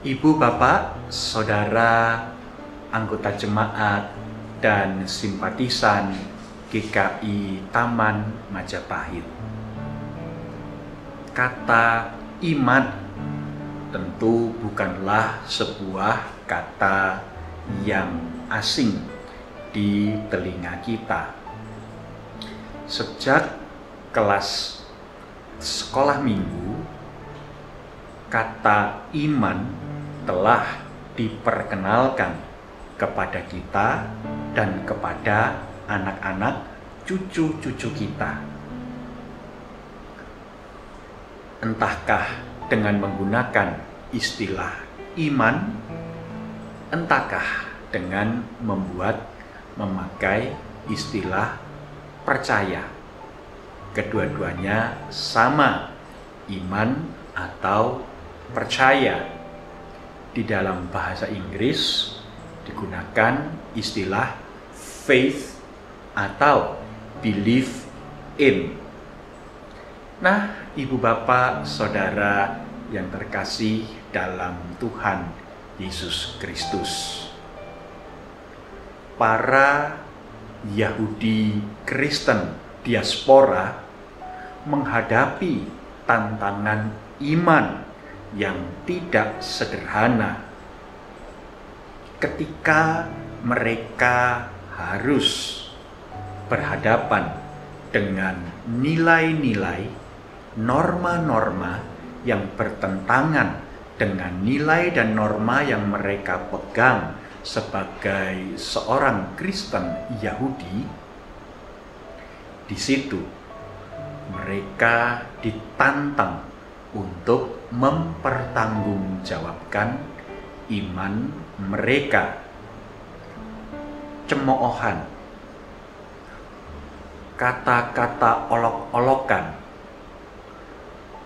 Ibu, bapak, saudara, anggota jemaat, dan simpatisan GKI Taman Majapahit. Kata iman tentu bukanlah sebuah kata yang asing di telinga kita. Sejak kelas sekolah minggu, kata iman telah diperkenalkan kepada kita dan kepada anak-anak cucu-cucu kita. Entahkah dengan menggunakan istilah iman, entahkah dengan memakai istilah percaya. Kedua-duanya sama, iman atau percaya. Di dalam bahasa Inggris digunakan istilah faith atau believe in. Nah, ibu bapak, saudara yang terkasih dalam Tuhan Yesus Kristus, para Yahudi Kristen diaspora menghadapi tantangan iman yang tidak sederhana ketika mereka harus berhadapan dengan nilai-nilai, norma-norma yang bertentangan dengan nilai dan norma yang mereka pegang sebagai seorang Kristen Yahudi. Di situ mereka ditantang untuk mempertanggungjawabkan iman mereka. Cemoohan, kata-kata olok-olokan,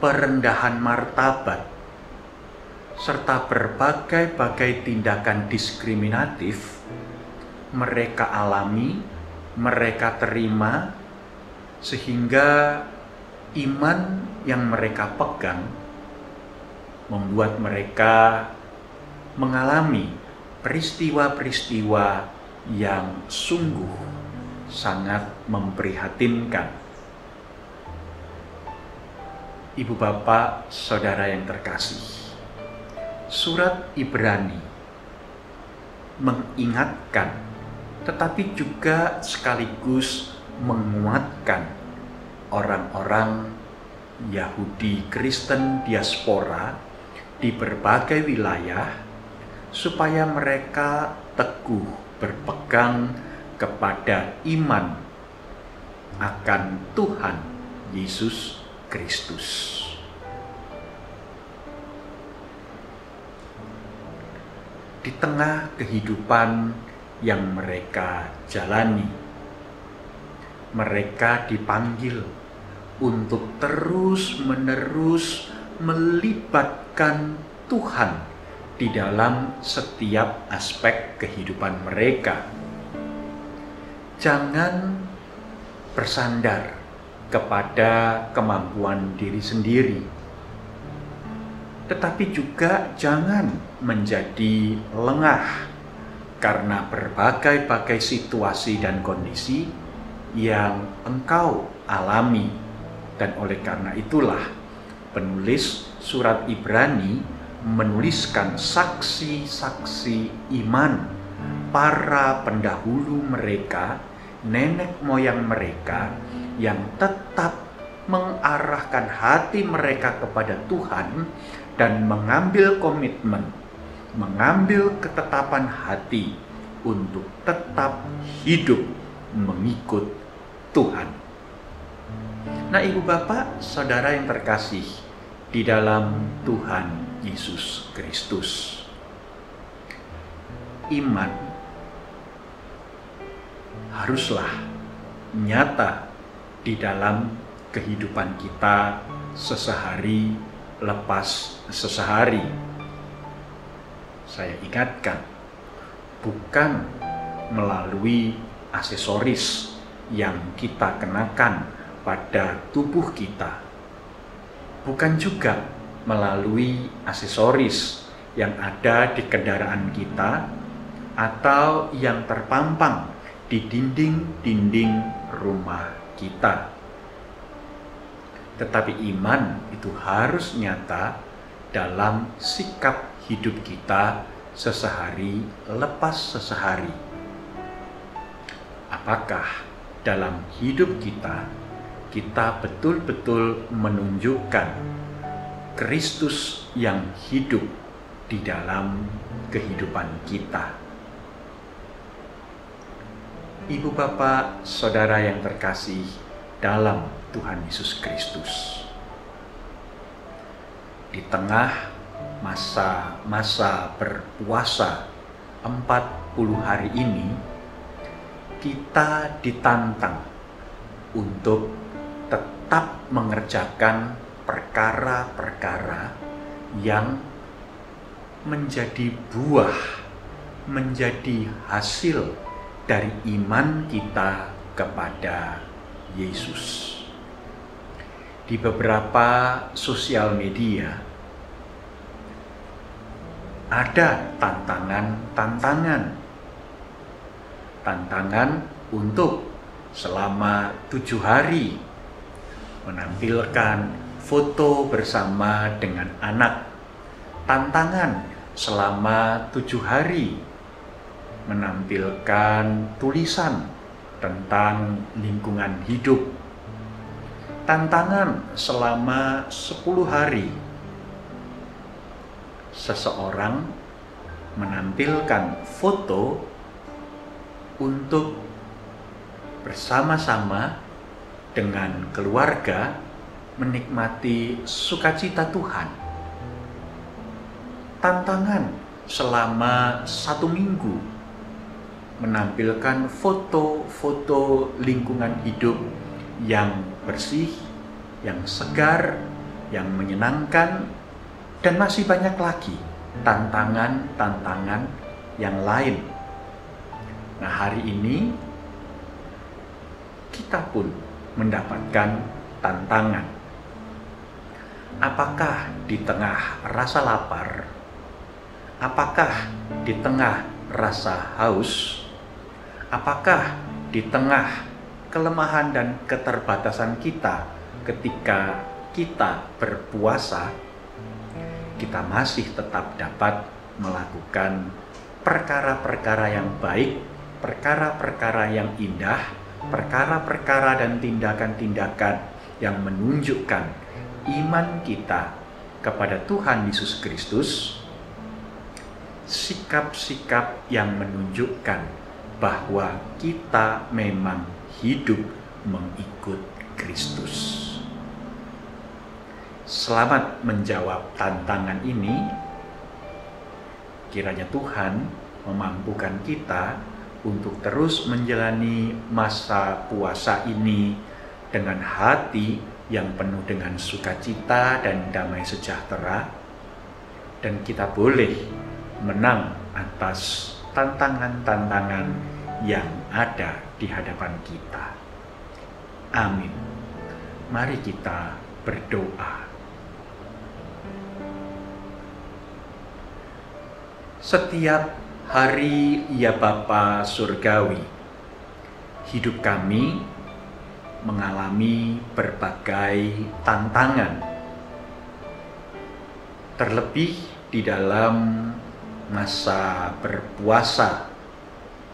perendahan martabat, serta berbagai-bagai tindakan diskriminatif mereka alami, mereka terima, sehingga iman yang mereka pegang membuat mereka mengalami peristiwa-peristiwa yang sungguh sangat memprihatinkan. Ibu bapak, saudara yang terkasih, surat Ibrani mengingatkan tetapi juga sekaligus menguatkan orang-orang Yahudi Kristen diaspora di berbagai wilayah supaya mereka teguh berpegang kepada iman akan Tuhan Yesus Kristus. Di tengah kehidupan yang mereka jalani, mereka dipanggil untuk terus-menerus melibatkan Tuhan di dalam setiap aspek kehidupan mereka. Jangan bersandar kepada kemampuan diri sendiri, tetapi juga jangan menjadi lengah karena berbagai-bagai situasi dan kondisi yang engkau alami. Dan oleh karena itulah penulis surat Ibrani menuliskan saksi-saksi iman para pendahulu mereka, nenek moyang mereka yang tetap mengarahkan hati mereka kepada Tuhan dan mengambil komitmen, mengambil ketetapan hati untuk tetap hidup mengikut Tuhan. Nah, ibu bapak, saudara yang terkasih di dalam Tuhan Yesus Kristus, iman haruslah nyata di dalam kehidupan kita sesehari lepas sesehari. Saya ingatkan, bukan melalui aksesoris yang kita kenakan pada tubuh kita, bukan juga melalui aksesoris yang ada di kendaraan kita atau yang terpampang di dinding-dinding rumah kita. Tetapi iman itu harus nyata dalam sikap hidup kita sesehari lepas sesehari. Apakah dalam hidup kita betul-betul menunjukkan Kristus yang hidup di dalam kehidupan kita? Ibu, bapak, saudara yang terkasih dalam Tuhan Yesus Kristus, di tengah masa-masa berpuasa 40 hari ini, kita ditantang untuk tetap mengerjakan perkara-perkara yang menjadi buah, menjadi hasil dari iman kita kepada Yesus. Di beberapa sosial media ada tantangan untuk selama 7 hari menampilkan foto bersama dengan anak, tantangan selama 7 hari menampilkan tulisan tentang lingkungan hidup, tantangan selama 10 hari seseorang menampilkan foto untuk bersama-sama dengan keluarga menikmati sukacita Tuhan. Tantangan selama 1 minggu menampilkan foto-foto lingkungan hidup yang bersih, yang segar, yang menyenangkan, dan masih banyak lagi tantangan-tantangan yang lain. Nah, hari ini kita pun mendapatkan tantangan. Apakah di tengah rasa lapar? Apakah di tengah rasa haus? Apakah di tengah kelemahan dan keterbatasan kita ketika kita berpuasa, kita masih tetap dapat melakukan perkara-perkara yang baik, perkara-perkara yang indah, perkara-perkara dan tindakan-tindakan yang menunjukkan iman kita kepada Tuhan Yesus Kristus, sikap-sikap yang menunjukkan bahwa kita memang hidup mengikut Kristus. Selamat menjawab tantangan ini. Kiranya Tuhan memampukan kita untuk terus menjalani masa puasa ini dengan hati yang penuh dengan sukacita dan damai sejahtera, dan kita boleh menang atas tantangan-tantangan yang ada di hadapan kita. Amin. Mari kita berdoa. Setiap hari, ya Bapa Surgawi, hidup kami mengalami berbagai tantangan, terlebih di dalam masa berpuasa,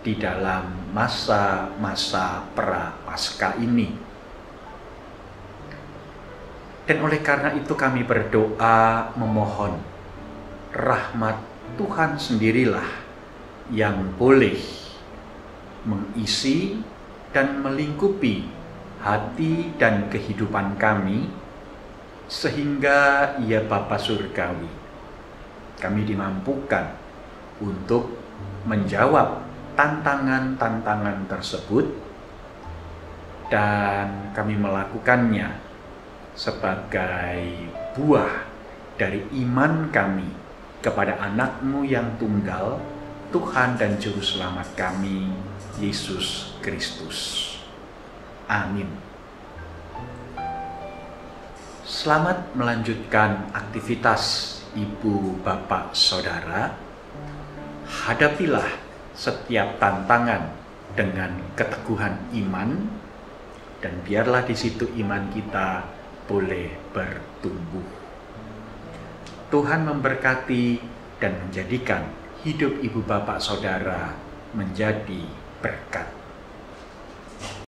di dalam masa-masa pra-Paskah ini. Dan oleh karena itu kami berdoa memohon rahmat Tuhan sendirilah yang boleh mengisi dan melingkupi hati dan kehidupan kami, sehingga ya Bapa Surgawi, kami dimampukan untuk menjawab tantangan-tantangan tersebut, dan kami melakukannya sebagai buah dari iman kami kepada Anak-Mu yang tunggal, Tuhan dan Juru Selamat kami, Yesus Kristus. Amin. Selamat melanjutkan aktivitas ibu, bapak, saudara, hadapilah setiap tantangan dengan keteguhan iman, dan biarlah di situ iman kita boleh bertumbuh. Tuhan memberkati dan menjadikan hidup ibu, bapak, saudara menjadi berkat.